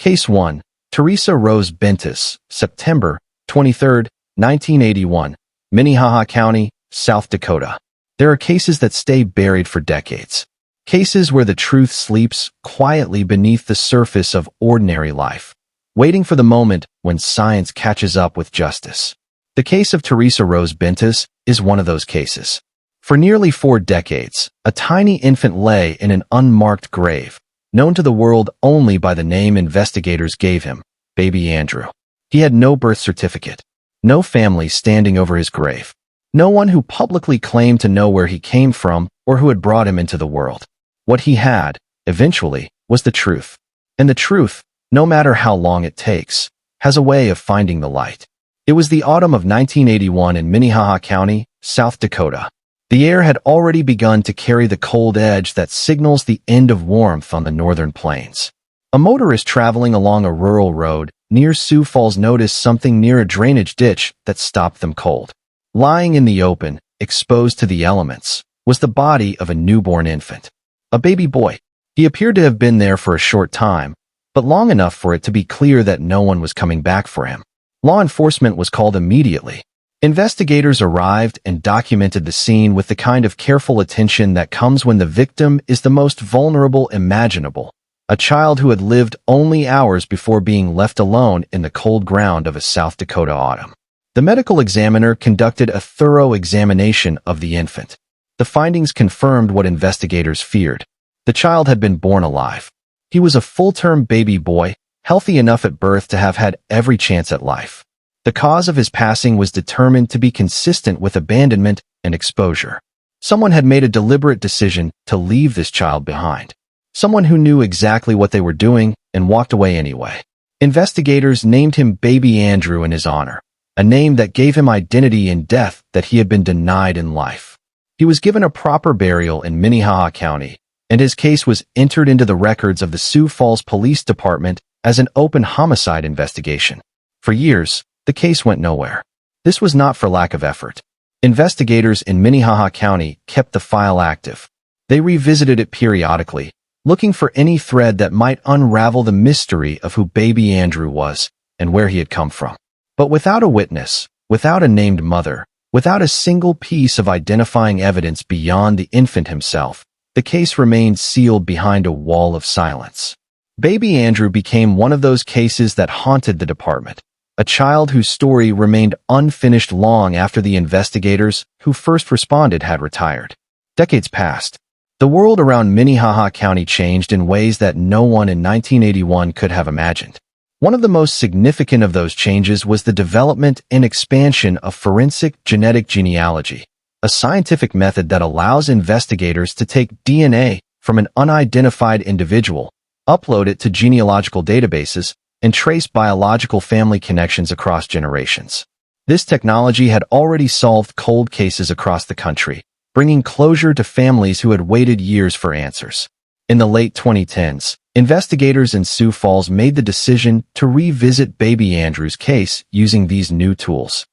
Case 1. Theresa Rose Bentaas, September 23, 1981, Minnehaha County, South Dakota. There are cases that stay buried for decades. Cases where the truth sleeps quietly beneath the surface of ordinary life, waiting for the moment when science catches up with justice. The case of Theresa Rose Bentaas is one of those cases. For nearly 4 decades, a tiny infant lay in an unmarked grave, known to the world only by the name investigators gave him, Baby Andrew. He had no birth certificate, no family standing over his grave, no one who publicly claimed to know where he came from or who had brought him into the world. What he had, eventually, was the truth. And the truth, no matter how long it takes, has a way of finding the light. It was the autumn of 1981 in Minnehaha County, South Dakota. The air had already begun to carry the cold edge that signals the end of warmth on the northern plains. A motorist traveling along a rural road near Sioux Falls noticed something near a drainage ditch that stopped them cold. Lying in the open, exposed to the elements, was the body of a newborn infant. A baby boy. He appeared to have been there for a short time, but long enough for it to be clear that no one was coming back for him. Law enforcement was called immediately. Investigators arrived and documented the scene with the kind of careful attention that comes when the victim is the most vulnerable imaginable, a child who had lived only hours before being left alone in the cold ground of a South Dakota autumn. The medical examiner conducted a thorough examination of the infant. The findings confirmed what investigators feared. The child had been born alive. He was a full-term baby boy, healthy enough at birth to have had every chance at life. The cause of his passing was determined to be consistent with abandonment and exposure. Someone had made a deliberate decision to leave this child behind. Someone who knew exactly what they were doing and walked away anyway. Investigators named him Baby Andrew in his honor, a name that gave him identity in death that he had been denied in life. He was given a proper burial in Minnehaha County, and his case was entered into the records of the Sioux Falls Police Department as an open homicide investigation. For years, the case went nowhere. This was not for lack of effort. Investigators in Minnehaha County kept the file active. They revisited it periodically, looking for any thread that might unravel the mystery of who Baby Andrew was and where he had come from. But without a witness, without a named mother, without a single piece of identifying evidence beyond the infant himself, the case remained sealed behind a wall of silence. Baby Andrew became one of those cases that haunted the department, a child whose story remained unfinished long after the investigators who first responded had retired. Decades passed. The world around Minnehaha County changed in ways that no one in 1981 could have imagined. One of the most significant of those changes was the development and expansion of forensic genetic genealogy, a scientific method that allows investigators to take DNA from an unidentified individual, upload it to genealogical databases, and trace biological family connections across generations. This technology had already solved cold cases across the country, bringing closure to families who had waited years for answers. In the late 2010s, investigators in Sioux Falls made the decision to revisit Baby Andrew's case using these new tools.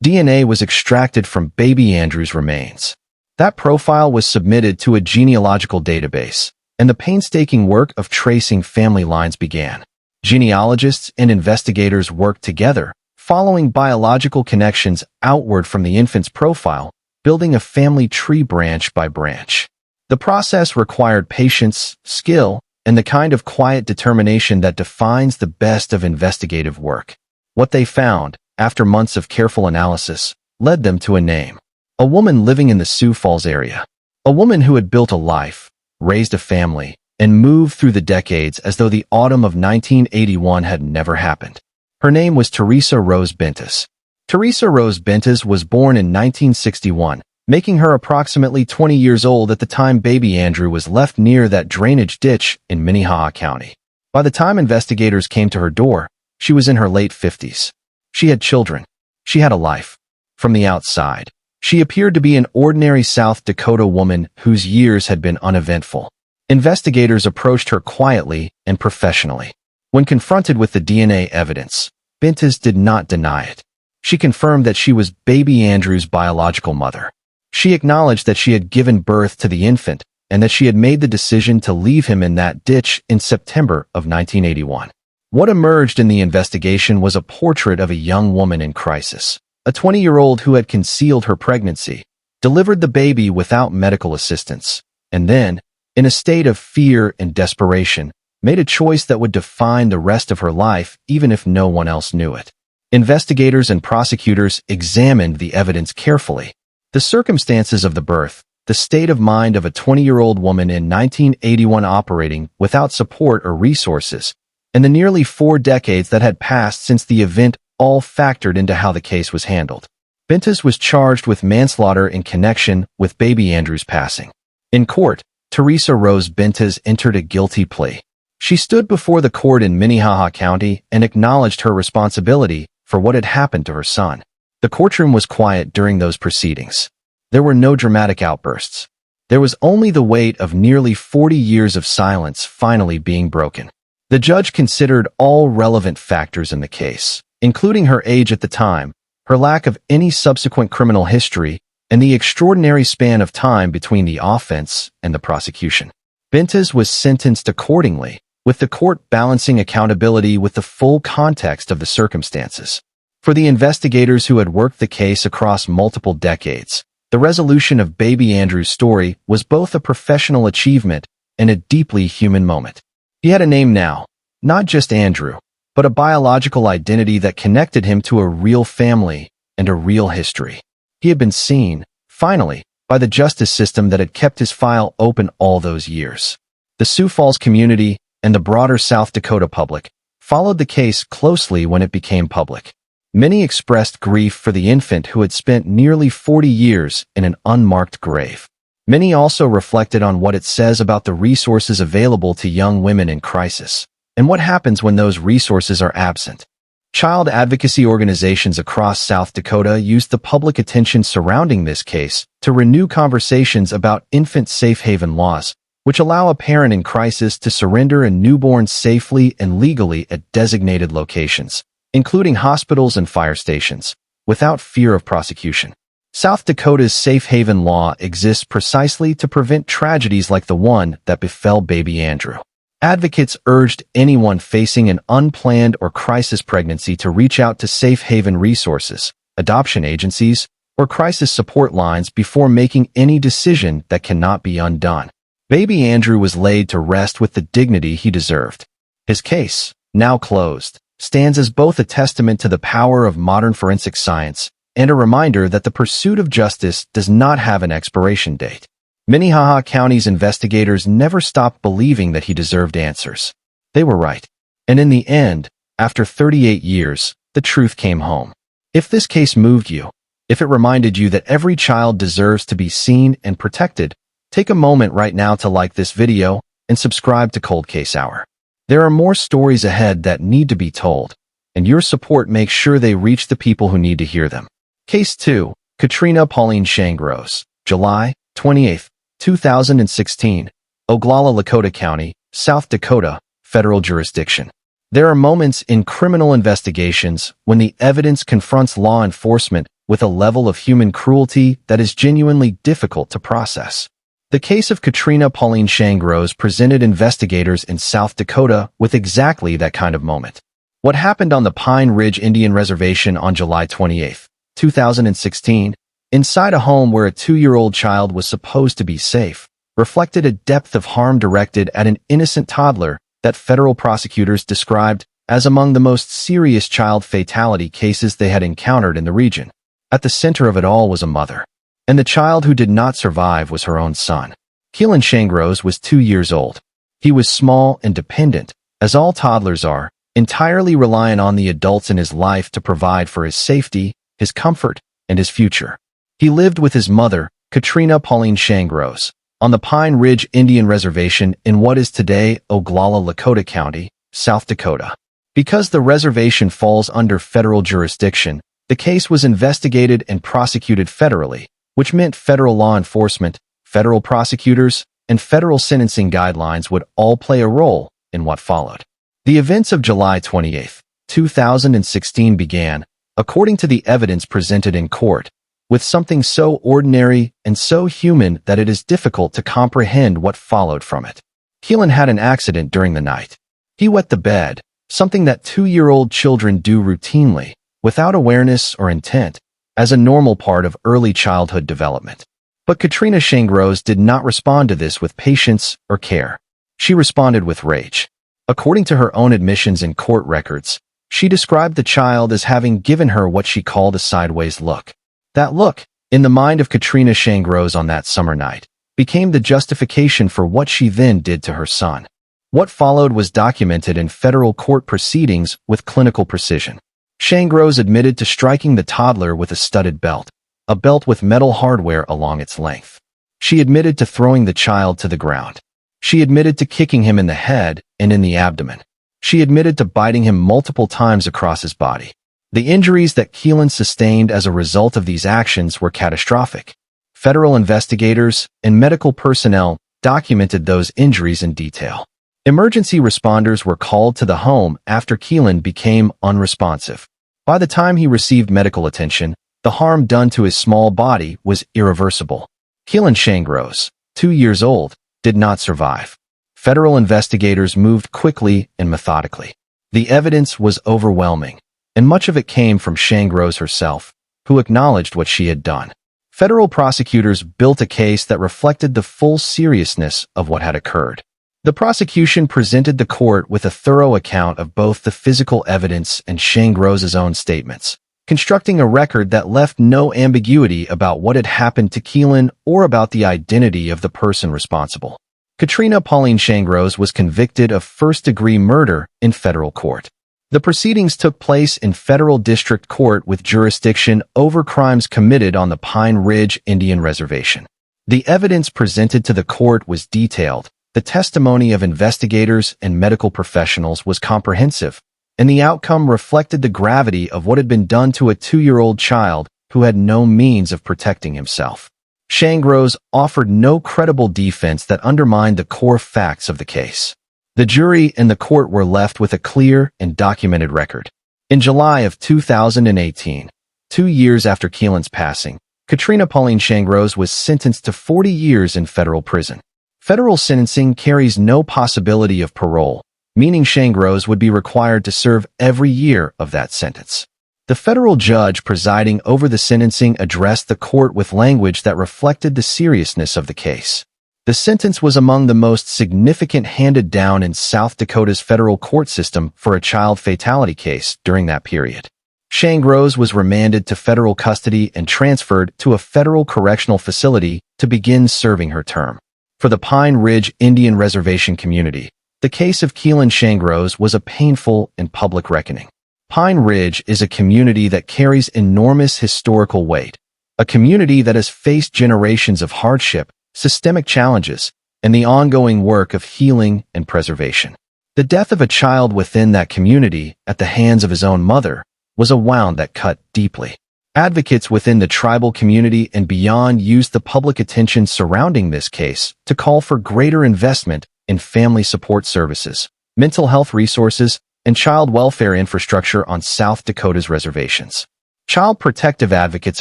DNA was extracted from Baby Andrew's remains. That profile was submitted to a genealogical database, and the painstaking work of tracing family lines began. Genealogists and investigators worked together, following biological connections outward from the infant's profile, building a family tree branch by branch. The process required patience, skill, and the kind of quiet determination that defines the best of investigative work. What they found, after months of careful analysis, led them to a name. A woman living in the Sioux Falls area. A woman who had built a life, raised a family, and moved through the decades as though the autumn of 1981 had never happened. Her name was Theresa Rose Bentaas. Theresa Rose Bentaas was born in 1961, making her approximately 20 years old at the time Baby Andrew was left near that drainage ditch in Minnehaha County. By the time investigators came to her door, she was in her late 50s. She had children. She had a life. From the outside, she appeared to be an ordinary South Dakota woman whose years had been uneventful. Investigators approached her quietly and professionally. When confronted with the DNA evidence, Bentaas did not deny it. She confirmed that she was Baby Andrew's biological mother. She acknowledged that she had given birth to the infant and that she had made the decision to leave him in that ditch in September of 1981. What emerged in the investigation was a portrait of a young woman in crisis, a 20-year-old who had concealed her pregnancy, delivered the baby without medical assistance, and then, in a state of fear and desperation, made a choice that would define the rest of her life even if no one else knew it. Investigators and prosecutors examined the evidence carefully. The circumstances of the birth, the state of mind of a 20-year-old woman in 1981 operating without support or resources, and the nearly 4 decades that had passed since the event all factored into how the case was handled. Bentaas was charged with manslaughter in connection with baby Andrew's passing. In court, Theresa Rose Bentaas entered a guilty plea. She stood before the court in Minnehaha County and acknowledged her responsibility for what had happened to her son. The courtroom was quiet during those proceedings. There were no dramatic outbursts. There was only the weight of nearly 40 years of silence finally being broken. The judge considered all relevant factors in the case, including her age at the time, her lack of any subsequent criminal history, and the extraordinary span of time between the offense and the prosecution. Bentaas was sentenced accordingly, with the court balancing accountability with the full context of the circumstances. For the investigators who had worked the case across multiple decades, the resolution of baby Andrew's story was both a professional achievement and a deeply human moment. He had a name now, not just Andrew, but a biological identity that connected him to a real family and a real history. He had been seen, finally, by the justice system that had kept his file open all those years. The Sioux Falls community and the broader South Dakota public followed the case closely when it became public. Many expressed grief for the infant who had spent nearly 40 years in an unmarked grave. Many also reflected on what it says about the resources available to young women in crisis, and what happens when those resources are absent. Child advocacy organizations across South Dakota used the public attention surrounding this case to renew conversations about infant safe haven laws, which allow a parent in crisis to surrender a newborn safely and legally at designated locations, including hospitals and fire stations, without fear of prosecution. South Dakota's safe haven law exists precisely to prevent tragedies like the one that befell baby Andrew. Advocates urged anyone facing an unplanned or crisis pregnancy to reach out to safe haven resources, adoption agencies, or crisis support lines before making any decision that cannot be undone. Baby Andrew was laid to rest with the dignity he deserved. His case, now closed, stands as both a testament to the power of modern forensic science and a reminder that the pursuit of justice does not have an expiration date. Minnehaha County's investigators never stopped believing that he deserved answers. They were right. And in the end, after 38 years, the truth came home. If this case moved you, if it reminded you that every child deserves to be seen and protected, take a moment right now to like this video and subscribe to Cold Case Hour. There are more stories ahead that need to be told, and your support makes sure they reach the people who need to hear them. Case 2, Katrina Pauline Shangreaux, July 28, 2016, Oglala Lakota County, South Dakota, federal jurisdiction. There are moments in criminal investigations when the evidence confronts law enforcement with a level of human cruelty that is genuinely difficult to process. The case of Katrina Pauline Shangreaux presented investigators in South Dakota with exactly that kind of moment. What happened on the Pine Ridge Indian Reservation on July 28, 2016, inside a home where a 2-year-old child was supposed to be safe, reflected a depth of harm directed at an innocent toddler that federal prosecutors described as among the most serious child fatality cases they had encountered in the region. At the center of it all was a mother, and the child who did not survive was her own son. Keelan Shangreaux was 2 years old. He was small and dependent, as all toddlers are, entirely reliant on the adults in his life to provide for his safety, his comfort, and his future. He lived with his mother, Katrina Pauline Shangreaux, on the Pine Ridge Indian Reservation in what is today Oglala Lakota County, South Dakota. Because the reservation falls under federal jurisdiction, the case was investigated and prosecuted federally, which meant federal law enforcement, federal prosecutors, and federal sentencing guidelines would all play a role in what followed. The events of July 28, 2016 began, according to the evidence presented in court, with something so ordinary and so human that it is difficult to comprehend what followed from it. Keelan had an accident during the night. He wet the bed, something that 2-year-old children do routinely, without awareness or intent, as a normal part of early childhood development. But Katrina Shangreaux did not respond to this with patience or care. She responded with rage. According to her own admissions in court records, she described the child as having given her what she called a sideways look. That look, in the mind of Katrina Shangreaux on that summer night, became the justification for what she then did to her son. What followed was documented in federal court proceedings with clinical precision. Shangreaux admitted to striking the toddler with a studded belt, a belt with metal hardware along its length. She admitted to throwing the child to the ground. She admitted to kicking him in the head and in the abdomen. She admitted to biting him multiple times across his body. The injuries that Keelan sustained as a result of these actions were catastrophic. Federal investigators and medical personnel documented those injuries in detail. Emergency responders were called to the home after Keelan became unresponsive. By the time he received medical attention, the harm done to his small body was irreversible. Keelan Shangreaux, 2 years old, did not survive. Federal investigators moved quickly and methodically. The evidence was overwhelming, and much of it came from Shangreaux herself, who acknowledged what she had done. Federal prosecutors built a case that reflected the full seriousness of what had occurred. The prosecution presented the court with a thorough account of both the physical evidence and Shangreaux's own statements, constructing a record that left no ambiguity about what had happened to Keelan or about the identity of the person responsible. Katrina Pauline Shangreaux was convicted of first-degree murder in federal court. The proceedings took place in federal district court with jurisdiction over crimes committed on the Pine Ridge Indian Reservation. The evidence presented to the court was detailed, the testimony of investigators and medical professionals was comprehensive, and the outcome reflected the gravity of what had been done to a 2-year-old child who had no means of protecting himself. Shangreaux offered no credible defense that undermined the core facts of the case. The jury and the court were left with a clear and documented record. In July of 2018, 2 years after Keelan's passing, Katrina Pauline Shangreaux was sentenced to 40 years in federal prison. Federal sentencing carries no possibility of parole, meaning Shangreaux would be required to serve every year of that sentence. The federal judge presiding over the sentencing addressed the court with language that reflected the seriousness of the case. The sentence was among the most significant handed down in South Dakota's federal court system for a child fatality case during that period. Shangreaux was remanded to federal custody and transferred to a federal correctional facility to begin serving her term. For the Pine Ridge Indian Reservation community, the case of Keelan Shangreaux was a painful and public reckoning. Pine Ridge is a community that carries enormous historical weight, a community that has faced generations of hardship, systemic challenges, and the ongoing work of healing and preservation. The death of a child within that community at the hands of his own mother was a wound that cut deeply. Advocates within the tribal community and beyond used the public attention surrounding this case to call for greater investment in family support services, mental health resources, and child welfare infrastructure on South Dakota's reservations. Child protective advocates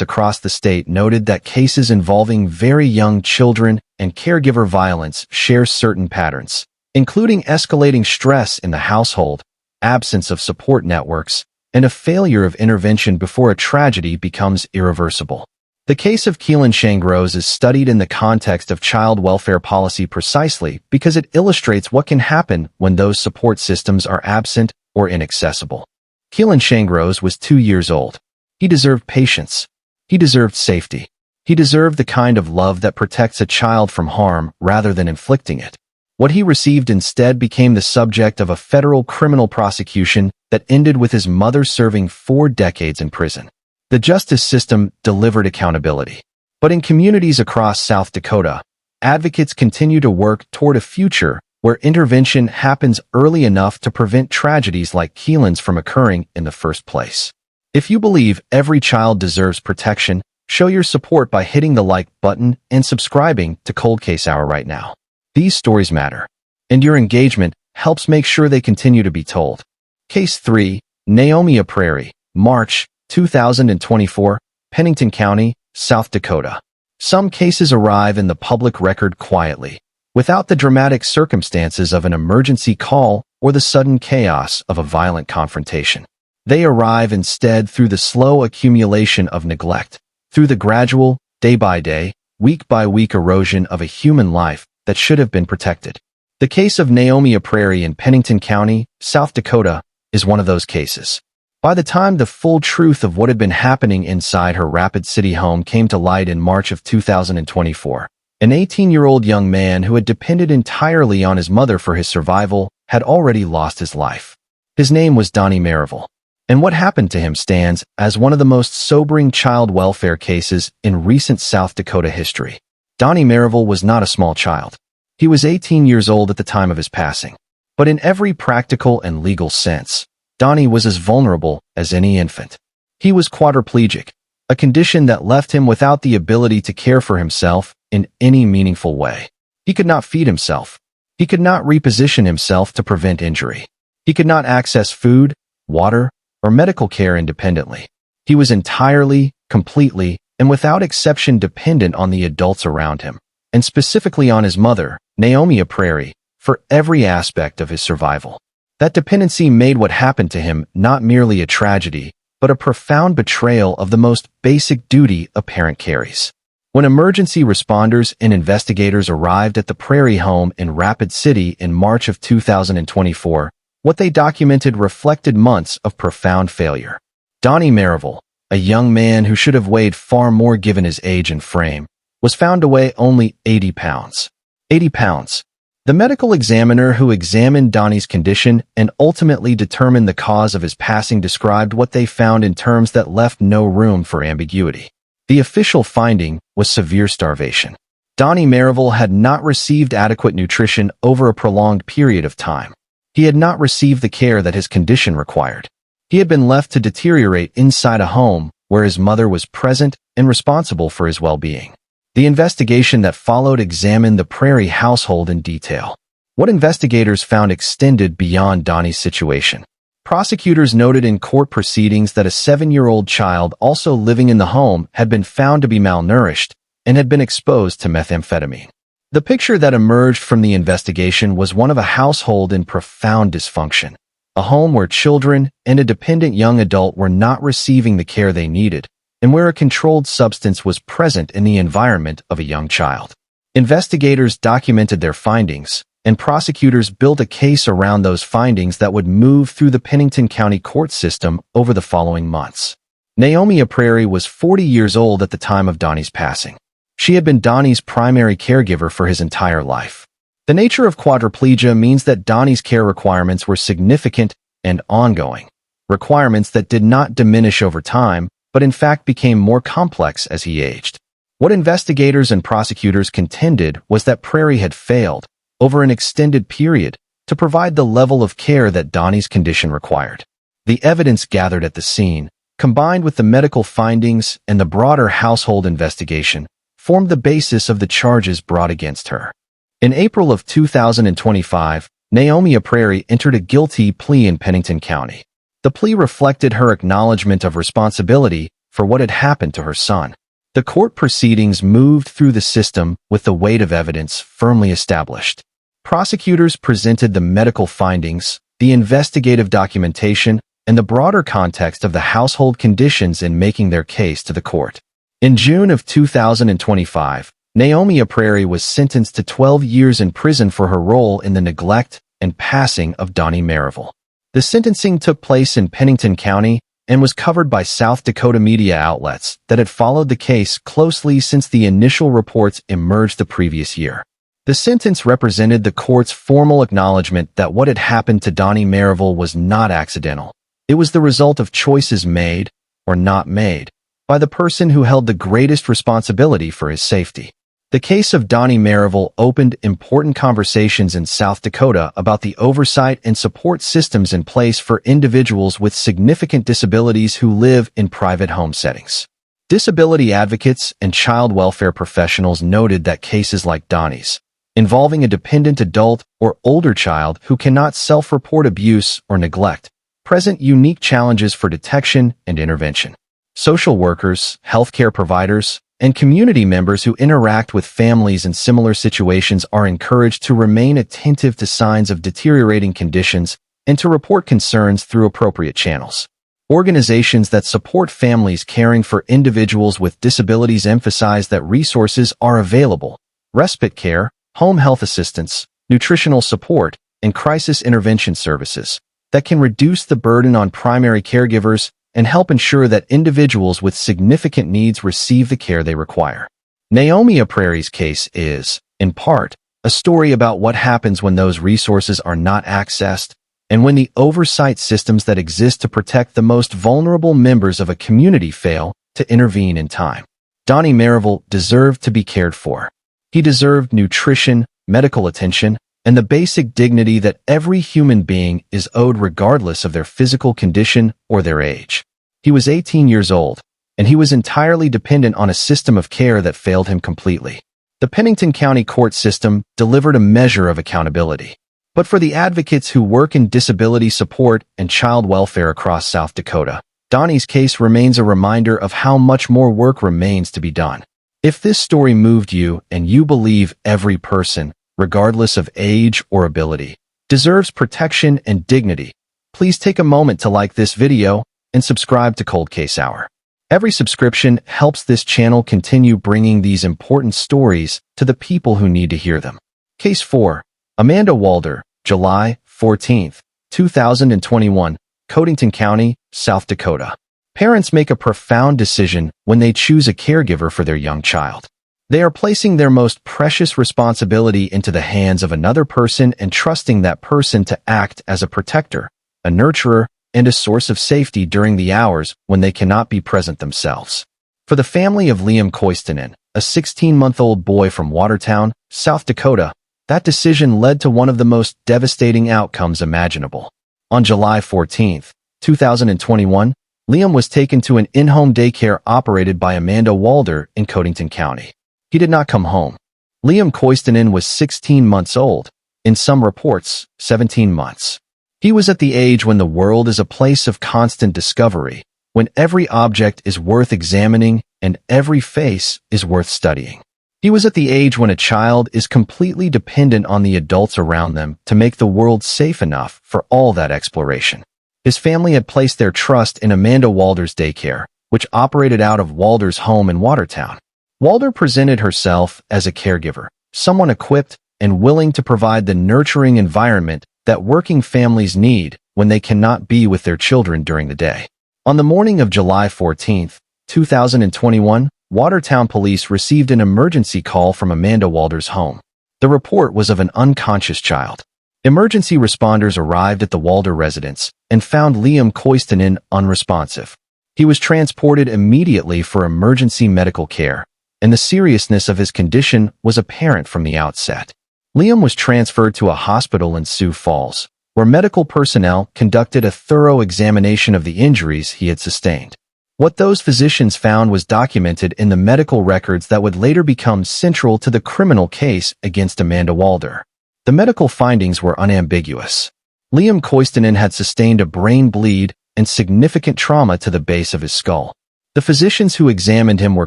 across the state noted that cases involving very young children and caregiver violence share certain patterns, including escalating stress in the household, absence of support networks, and a failure of intervention before a tragedy becomes irreversible. The case of Keelan Shangreaux is studied in the context of child welfare policy precisely because it illustrates what can happen when those support systems are absent or inaccessible. Keelan Shangreaux was 2 years old. He deserved patience. He deserved safety. He deserved the kind of love that protects a child from harm rather than inflicting it. What he received instead became the subject of a federal criminal prosecution that ended with his mother serving 4 decades in prison. The justice system delivered accountability. But in communities across South Dakota, advocates continue to work toward a future where intervention happens early enough to prevent tragedies like Keelan's from occurring in the first place. If you believe every child deserves protection, show your support by hitting the like button and subscribing to Cold Case Hour right now. These stories matter, and your engagement helps make sure they continue to be told. Case 3, Naomia, Prairie, March 2024, Pennington County, South Dakota. Some cases arrive in the public record quietly, without the dramatic circumstances of an emergency call or the sudden chaos of a violent confrontation. They arrive instead through the slow accumulation of neglect, through the gradual, day-by-day, week-by-week erosion of a human life that should have been protected. The case of Naomia Prairie in Pennington County, South Dakota, is one of those cases. By the time the full truth of what had been happening inside her Rapid City home came to light in March of 2024, an 18-year-old young man who had depended entirely on his mother for his survival had already lost his life. His name was Donnie Merrivale, and what happened to him stands as one of the most sobering child welfare cases in recent South Dakota history. Donnie Merrivale was not a small child. He was 18 years old at the time of his passing. But in every practical and legal sense, Donnie was as vulnerable as any infant. He was quadriplegic, a condition that left him without the ability to care for himself in any meaningful way. He could not feed himself. He could not reposition himself to prevent injury. He could not access food, water, or medical care independently. He was entirely, completely, and without exception dependent on the adults around him, and specifically on his mother, Naomia Prairie, for every aspect of his survival. That dependency made what happened to him not merely a tragedy, but a profound betrayal of the most basic duty a parent carries. When emergency responders and investigators arrived at the Prairie home in Rapid City in March of 2024, what they documented reflected months of profound failure. Donnie Merrivale, a young man who should have weighed far more given his age and frame, was found to weigh only 80 pounds. 80 pounds. The medical examiner who examined Donnie's condition and ultimately determined the cause of his passing described what they found in terms that left no room for ambiguity. The official finding was severe starvation. Donnie Merrivale had not received adequate nutrition over a prolonged period of time. He had not received the care that his condition required. He had been left to deteriorate inside a home where his mother was present and responsible for his well-being. The investigation that followed examined the Prairie household in detail. What investigators found extended beyond Donnie's situation. Prosecutors noted in court proceedings that a 7-year-old child also living in the home had been found to be malnourished and had been exposed to methamphetamine. The picture that emerged from the investigation was one of a household in profound dysfunction, a home where children and a dependent young adult were not receiving the care they needed, and where a controlled substance was present in the environment of a young child. Investigators documented their findings, and prosecutors built a case around those findings that would move through the Pennington County court system over the following months. Naomia Prairie was 40 years old at the time of Donnie's passing. She had been Donnie's primary caregiver for his entire life. The nature of quadriplegia means that Donnie's care requirements were significant and ongoing, requirements that did not diminish over time, but in fact became more complex as he aged. What investigators and prosecutors contended was that Prairie had failed, over an extended period, to provide the level of care that Donnie's condition required. The evidence gathered at the scene, combined with the medical findings and the broader household investigation, formed the basis of the charges brought against her. In April of 2025, Naomia Prairie entered a guilty plea in Pennington County. The plea reflected her acknowledgement of responsibility for what had happened to her son. The court proceedings moved through the system with the weight of evidence firmly established. Prosecutors presented the medical findings, the investigative documentation, and the broader context of the household conditions in making their case to the court. In June of 2025, Naomia Prairie was sentenced to 12 years in prison for her role in the neglect and passing of Donnie Merrivale. The sentencing took place in Pennington County and was covered by South Dakota media outlets that had followed the case closely since the initial reports emerged the previous year. The sentence represented the court's formal acknowledgement that what had happened to Donnie Merrivale was not accidental. It was the result of choices made, or not made, by the person who held the greatest responsibility for his safety. The case of Donnie Merrivale opened important conversations in South Dakota about the oversight and support systems in place for individuals with significant disabilities who live in private home settings. Disability advocates and child welfare professionals noted that cases like Donnie's, involving a dependent adult or older child who cannot self-report abuse or neglect, present unique challenges for detection and intervention. Social workers, healthcare providers, and community members who interact with families in similar situations are encouraged to remain attentive to signs of deteriorating conditions and to report concerns through appropriate channels. Organizations that support families caring for individuals with disabilities emphasize that resources are available: respite care, home health assistance, nutritional support, and crisis intervention services that can reduce the burden on primary caregivers and help ensure that individuals with significant needs receive the care they require. Naomia Prairie's case is, in part, a story about what happens when those resources are not accessed and when the oversight systems that exist to protect the most vulnerable members of a community fail to intervene in time. Donnie Merivale deserved to be cared for. He deserved nutrition, medical attention, and the basic dignity that every human being is owed regardless of their physical condition or their age. He was 18 years old, and he was entirely dependent on a system of care that failed him completely. The Pennington County court system delivered a measure of accountability. But for the advocates who work in disability support and child welfare across South Dakota, Donnie's case remains a reminder of how much more work remains to be done. If this story moved you and you believe every person, regardless of age or ability, deserves protection and dignity, please take a moment to like this video and subscribe to Cold Case Hour. Every subscription helps this channel continue bringing these important stories to the people who need to hear them. Case 4. Amanda Walder, July 14, 2021, Codington County, South Dakota. Parents make a profound decision when they choose a caregiver for their young child. They are placing their most precious responsibility into the hands of another person and trusting that person to act as a protector, a nurturer, and a source of safety during the hours when they cannot be present themselves. For the family of Liam Koistinen, a 16-month-old boy from Watertown, South Dakota, that decision led to one of the most devastating outcomes imaginable. On July 14, 2021, Liam was taken to an in-home daycare operated by Amanda Walder in Codington County. He did not come home. Liam Koistinen was 16 months old, in some reports, 17 months. He was at the age when the world is a place of constant discovery, when every object is worth examining and every face is worth studying. He was at the age when a child is completely dependent on the adults around them to make the world safe enough for all that exploration. His family had placed their trust in Amanda Walder's daycare, which operated out of Walder's home in Watertown. Walder presented herself as a caregiver, someone equipped and willing to provide the nurturing environment that working families need when they cannot be with their children during the day. On the morning of July 14, 2021, Watertown police received an emergency call from Amanda Walder's home. The report was of an unconscious child. Emergency responders arrived at the Walder residence and found Liam Koistinen unresponsive. He was transported immediately for emergency medical care, and the seriousness of his condition was apparent from the outset. Liam was transferred to a hospital in Sioux Falls, where medical personnel conducted a thorough examination of the injuries he had sustained. What those physicians found was documented in the medical records that would later become central to the criminal case against Amanda Walder. The medical findings were unambiguous. Liam Koistinen had sustained a brain bleed and significant trauma to the base of his skull. The physicians who examined him were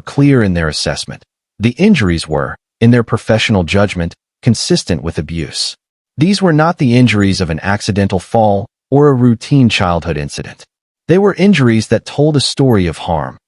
clear in their assessment. The injuries were, in their professional judgment, consistent with abuse. These were not the injuries of an accidental fall or a routine childhood incident. They were injuries that told a story of harm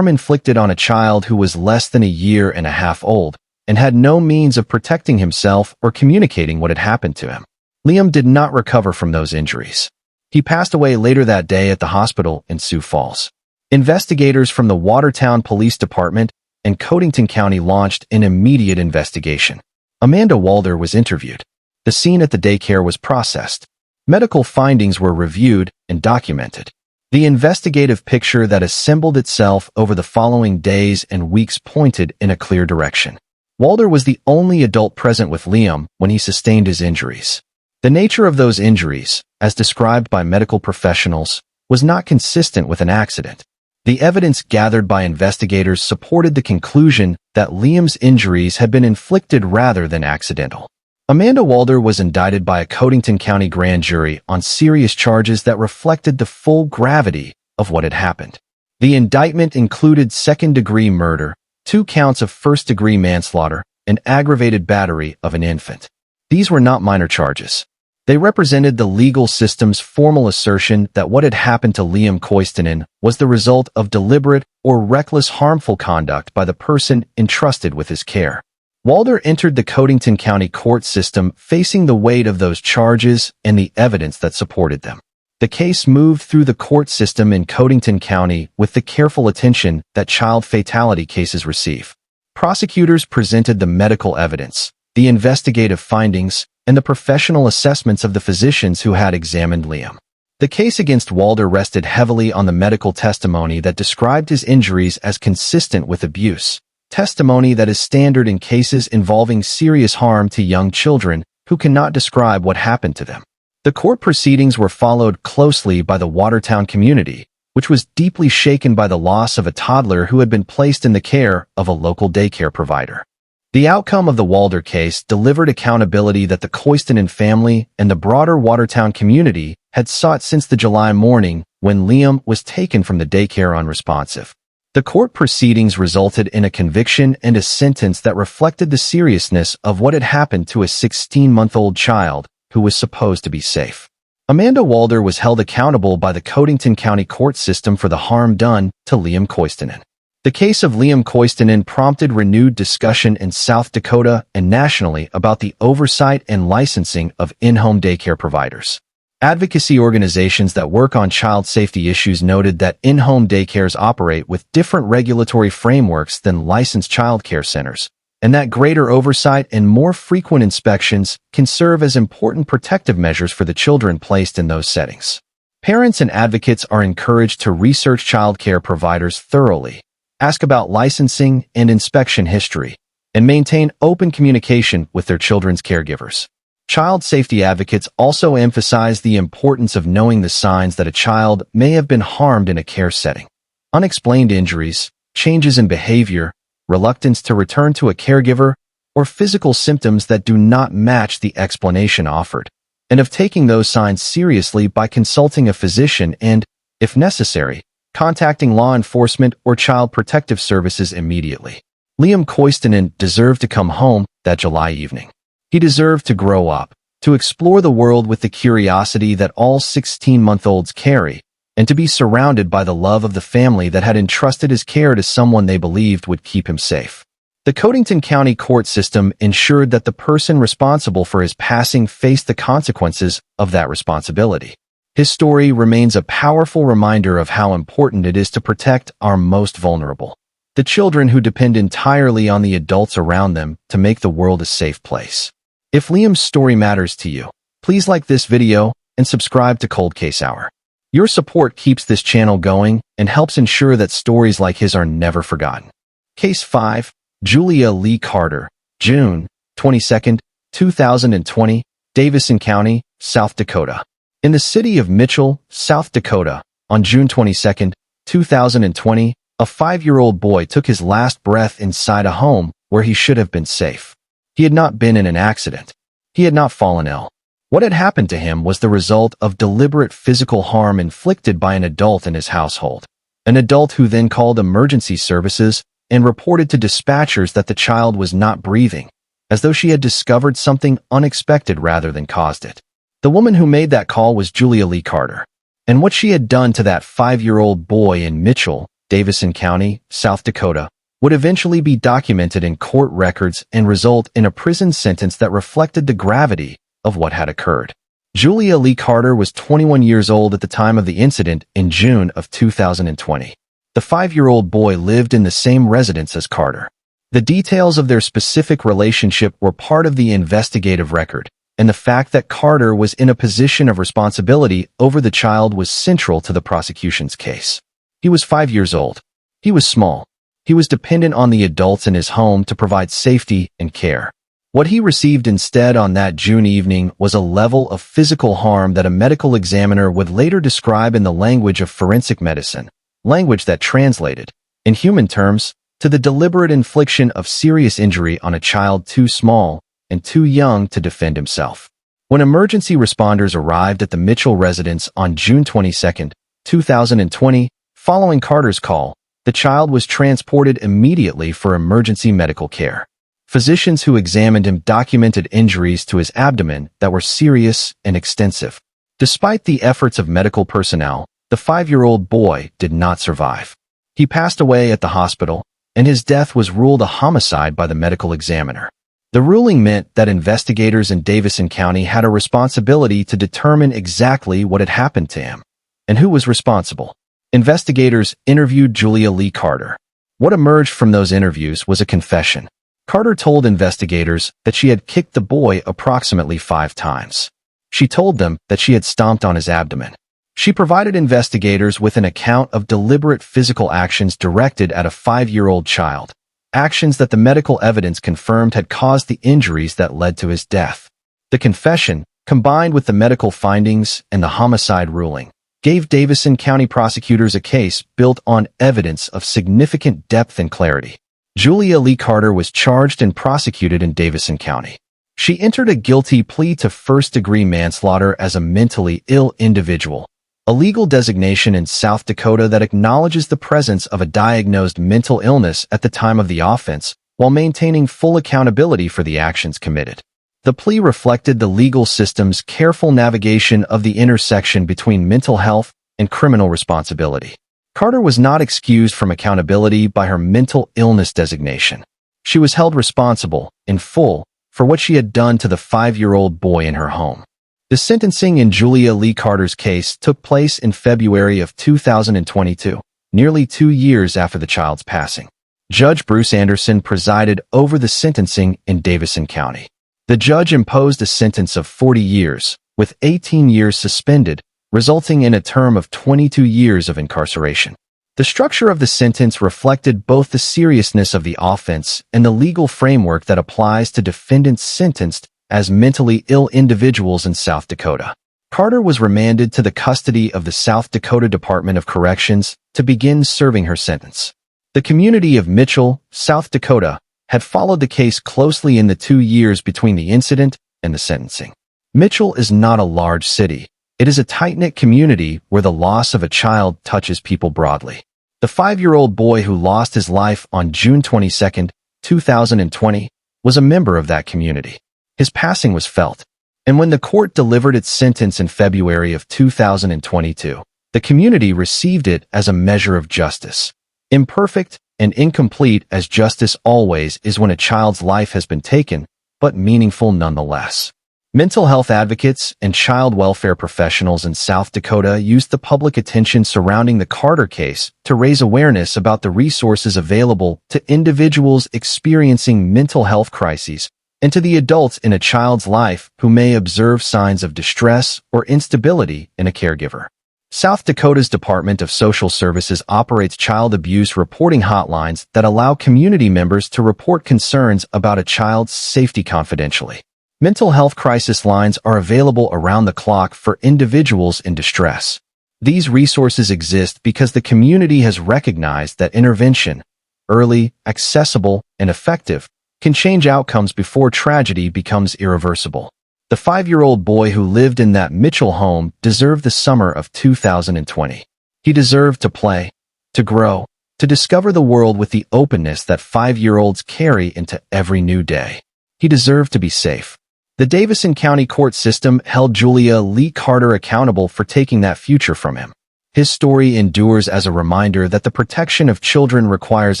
inflicted on a child who was less than a year and a half old and had no means of protecting himself or communicating what had happened to him. Liam did not recover from those injuries. He passed away later that day at the hospital in Sioux Falls. Investigators from the Watertown Police Department and Codington County launched an immediate investigation. Amanda Walder was interviewed. The scene at the daycare was processed. Medical findings were reviewed and documented. The investigative picture that assembled itself over the following days and weeks pointed in a clear direction. Walder was the only adult present with Liam when he sustained his injuries. The nature of those injuries, as described by medical professionals, was not consistent with an accident. The evidence gathered by investigators supported the conclusion that Liam's injuries had been inflicted rather than accidental. Amanda Walder was indicted by a Codington County grand jury on serious charges that reflected the full gravity of what had happened. The indictment included second-degree murder, 2 counts of first-degree manslaughter, and aggravated battery of an infant. These were not minor charges. They represented the legal system's formal assertion that what had happened to Liam Koistinen was the result of deliberate or reckless harmful conduct by the person entrusted with his care. Walder entered the Codington County court system facing the weight of those charges and the evidence that supported them. The case moved through the court system in Codington County with the careful attention that child fatality cases receive. Prosecutors presented the medical evidence, the investigative findings, and the professional assessments of the physicians who had examined Liam. The case against Walder rested heavily on the medical testimony that described his injuries as consistent with abuse, testimony that is standard in cases involving serious harm to young children who cannot describe what happened to them. The court proceedings were followed closely by the Watertown community, which was deeply shaken by the loss of a toddler who had been placed in the care of a local daycare provider. The outcome of the Walder case delivered accountability that the Koistinen family and the broader Watertown community had sought since the July morning when Liam was taken from the daycare unresponsive. The court proceedings resulted in a conviction and a sentence that reflected the seriousness of what had happened to a 16-month-old child who was supposed to be safe. Amanda Walder was held accountable by the Codington County court system for the harm done to Liam Koistinen. The case of Liam Koistinen prompted renewed discussion in South Dakota and nationally about the oversight and licensing of in-home daycare providers. Advocacy organizations that work on child safety issues noted that in-home daycares operate with different regulatory frameworks than licensed child care centers, and that greater oversight and more frequent inspections can serve as important protective measures for the children placed in those settings. Parents and advocates are encouraged to research child care providers thoroughly, ask about licensing and inspection history, and maintain open communication with their children's caregivers. Child safety advocates also emphasize the importance of knowing the signs that a child may have been harmed in a care setting. Unexplained injuries, changes in behavior, reluctance to return to a caregiver, or physical symptoms that do not match the explanation offered, and of taking those signs seriously by consulting a physician and, if necessary, contacting law enforcement or child protective services immediately. Liam Koistinen deserved to come home that July evening. He deserved to grow up, to explore the world with the curiosity that all 16-month-olds carry, and to be surrounded by the love of the family that had entrusted his care to someone they believed would keep him safe. The Codington County court system ensured that the person responsible for his passing faced the consequences of that responsibility. His story remains a powerful reminder of how important it is to protect our most vulnerable, the children who depend entirely on the adults around them to make the world a safe place. If Liam's story matters to you, please like this video and subscribe to Cold Case Hour. Your support keeps this channel going and helps ensure that stories like his are never forgotten. Case 5, Julia Lee Carter, June 22, 2020, Davison County, South Dakota. In the city of Mitchell, South Dakota, on June 22, 2020, a 5-year-old boy took his last breath inside a home where he should have been safe. He had not been in an accident. He had not fallen ill. What had happened to him was the result of deliberate physical harm inflicted by an adult in his household. An adult who then called emergency services and reported to dispatchers that the child was not breathing, as though she had discovered something unexpected rather than caused it. The woman who made that call was Julia Lee Carter, and what she had done to that 5-year-old boy in Mitchell, Davison County, South Dakota, would eventually be documented in court records and result in a prison sentence that reflected the gravity of what had occurred. Julia Lee Carter was 21 years old at the time of the incident in June of 2020. The 5-year-old boy lived in the same residence as Carter. The details of their specific relationship were part of the investigative record, and the fact that Carter was in a position of responsibility over the child was central to the prosecution's case. He was 5 years old. He was small. He was dependent on the adults in his home to provide safety and care. What he received instead on that June evening was a level of physical harm that a medical examiner would later describe in the language of forensic medicine, language that translated, in human terms, to the deliberate infliction of serious injury on a child too small and too young to defend himself. When emergency responders arrived at the Mitchell residence on June 22, 2020, following Carter's call, The child was transported immediately for emergency medical care. Physicians who examined him documented injuries to his abdomen that were serious and extensive. Despite the efforts of medical personnel, the 5-year-old boy did not survive. He passed away at the hospital, and his death was ruled a homicide by the medical examiner. The ruling meant that investigators in Davison County had a responsibility to determine exactly what had happened to him and who was responsible. Investigators interviewed Julia Lee Carter. What emerged from those interviews was a confession. Carter told investigators that she had kicked the boy approximately 5 times. She told them that she had stomped on his abdomen. She provided investigators with an account of deliberate physical actions directed at a 5-year-old child, actions that the medical evidence confirmed had caused the injuries that led to his death. The confession, combined with the medical findings and the homicide ruling, gave Davison County prosecutors a case built on evidence of significant depth and clarity. Julia Lee Carter was charged and prosecuted in Davison County. She entered a guilty plea to first-degree manslaughter as a mentally ill individual, a legal designation in South Dakota that acknowledges the presence of a diagnosed mental illness at the time of the offense while maintaining full accountability for the actions committed. The plea reflected the legal system's careful navigation of the intersection between mental health and criminal responsibility. Carter was not excused from accountability by her mental illness designation. She was held responsible, in full, for what she had done to the 5-year-old boy in her home. The sentencing in Julia Lee Carter's case took place in February of 2022, nearly 2 years after the child's passing. Judge Bruce Anderson presided over the sentencing in Davison County. The judge imposed a sentence of 40 years, with 18 years suspended, resulting in a term of 22 years of incarceration. The structure of the sentence reflected both the seriousness of the offense and the legal framework that applies to defendants sentenced as mentally ill individuals in South Dakota. Carter was remanded to the custody of the South Dakota Department of Corrections to begin serving her sentence. The community of Mitchell, South Dakota, had followed the case closely in the 2 years between the incident and the sentencing. Mitchell is not a large city. It is a tight-knit community where the loss of a child touches people broadly. The 5-year-old boy who lost his life on June 22, 2020, was a member of that community. His passing was felt, and when the court delivered its sentence in February of 2022, the community received it as a measure of justice. Imperfect and incomplete as justice always is when a child's life has been taken, but meaningful nonetheless. Mental health advocates and child welfare professionals in South Dakota used the public attention surrounding the Carter case to raise awareness about the resources available to individuals experiencing mental health crises and to the adults in a child's life who may observe signs of distress or instability in a caregiver. South Dakota's Department of Social Services operates child abuse reporting hotlines that allow community members to report concerns about a child's safety confidentially. Mental health crisis lines are available around the clock for individuals in distress. These resources exist because the community has recognized that intervention, early, accessible, and effective, can change outcomes before tragedy becomes irreversible. The 5-year-old boy who lived in that Mitchell home deserved the summer of 2020. He deserved to play, to grow, to discover the world with the openness that 5-year-olds carry into every new day. He deserved to be safe. The Davison County court system held Julia Lee Carter accountable for taking that future from him. His story endures as a reminder that the protection of children requires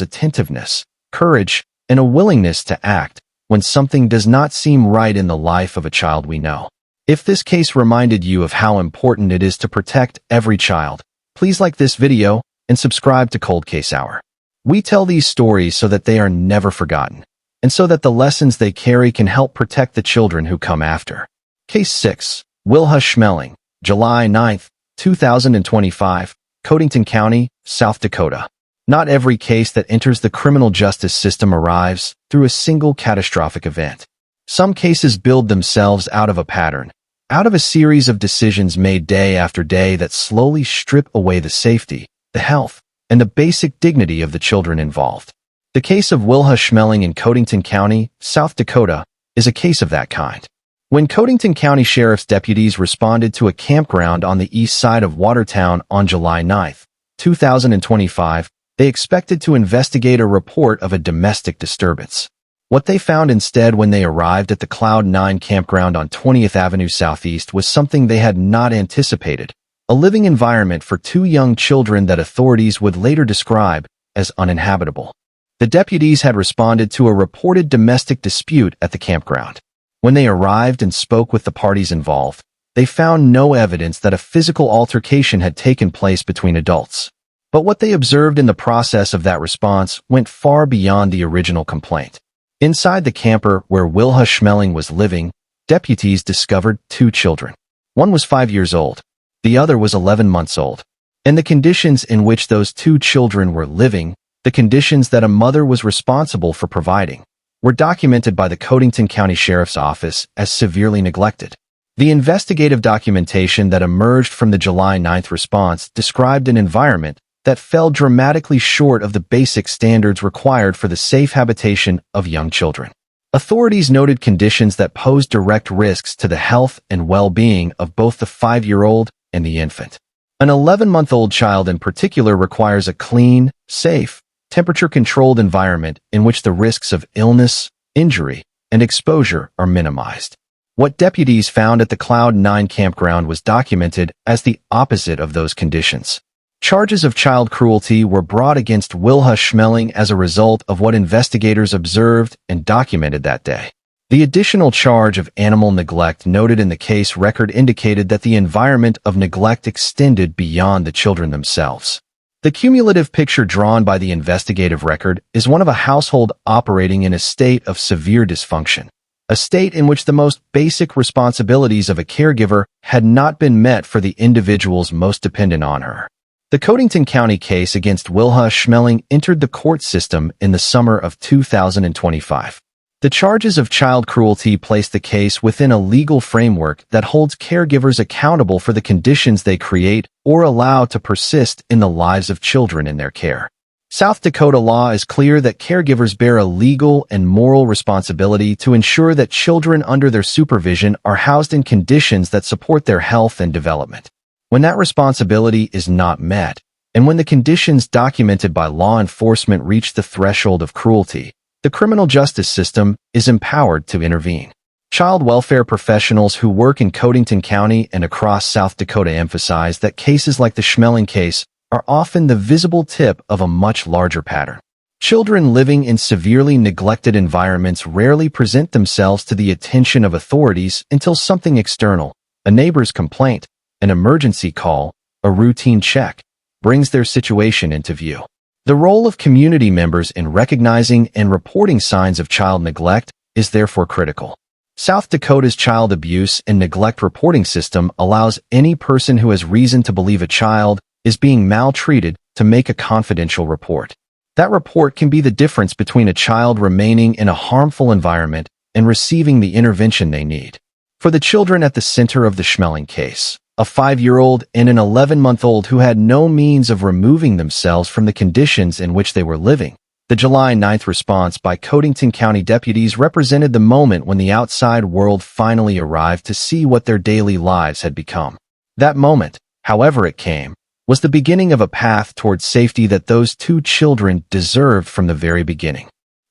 attentiveness, courage, and a willingness to act when something does not seem right in the life of a child we know. If this case reminded you of how important it is to protect every child, please like this video and subscribe to Cold Case Hour. We tell these stories so that they are never forgotten, and so that the lessons they carry can help protect the children who come after. Case 6. Wilha Schmeling, July 9, 2025, Codington County, South Dakota. Not every case that enters the criminal justice system arrives through a single catastrophic event. Some cases build themselves out of a pattern, out of a series of decisions made day after day that slowly strip away the safety, the health, and the basic dignity of the children involved. The case of Wilha Schmeling in Codington County, South Dakota, is a case of that kind. When Codington County Sheriff's deputies responded to a campground on the east side of Watertown on July 9, 2025, They expected to investigate a report of a domestic disturbance. What they found instead when they arrived at the Cloud 9 campground on 20th Avenue Southeast was something they had not anticipated, a living environment for two young children that authorities would later describe as uninhabitable. The deputies had responded to a reported domestic dispute at the campground. When they arrived and spoke with the parties involved, they found no evidence that a physical altercation had taken place between adults. But what they observed in the process of that response went far beyond the original complaint. Inside the camper where Wilha Schmeling was living, deputies discovered two children. One was 5 years old. The other was 11 months old. And the conditions in which those two children were living, the conditions that a mother was responsible for providing, were documented by the Codington County Sheriff's Office as severely neglected. The investigative documentation that emerged from the July 9th response described an environment that fell dramatically short of the basic standards required for the safe habitation of young children. Authorities noted conditions that posed direct risks to the health and well-being of both the 5-year-old and the infant. An 11-month-old child in particular requires a clean, safe, temperature-controlled environment in which the risks of illness, injury, and exposure are minimized. What deputies found at the Cloud 9 campground was documented as the opposite of those conditions. Charges of child cruelty were brought against Wilha Schmeling as a result of what investigators observed and documented that day. The additional charge of animal neglect noted in the case record indicated that the environment of neglect extended beyond the children themselves. The cumulative picture drawn by the investigative record is one of a household operating in a state of severe dysfunction, a state in which the most basic responsibilities of a caregiver had not been met for the individuals most dependent on her. The Codington County case against Wilha Schmeling entered the court system in the summer of 2025. The charges of child cruelty place the case within a legal framework that holds caregivers accountable for the conditions they create or allow to persist in the lives of children in their care. South Dakota law is clear that caregivers bear a legal and moral responsibility to ensure that children under their supervision are housed in conditions that support their health and development. When that responsibility is not met, and when the conditions documented by law enforcement reach the threshold of cruelty, the criminal justice system is empowered to intervene. Child welfare professionals who work in Codington County and across South Dakota emphasize that cases like the Schmeling case are often the visible tip of a much larger pattern. Children living in severely neglected environments rarely present themselves to the attention of authorities until something external, a neighbor's complaint, an emergency call, a routine check, brings their situation into view. The role of community members in recognizing and reporting signs of child neglect is therefore critical. South Dakota's child abuse and neglect reporting system allows any person who has reason to believe a child is being maltreated to make a confidential report. That report can be the difference between a child remaining in a harmful environment and receiving the intervention they need. For the children at the center of the Schmeling case, a 5-year-old and an 11-month-old who had no means of removing themselves from the conditions in which they were living, the July 9th response by Codington County deputies represented the moment when the outside world finally arrived to see what their daily lives had become. That moment, however it came, was the beginning of a path towards safety that those two children deserved from the very beginning.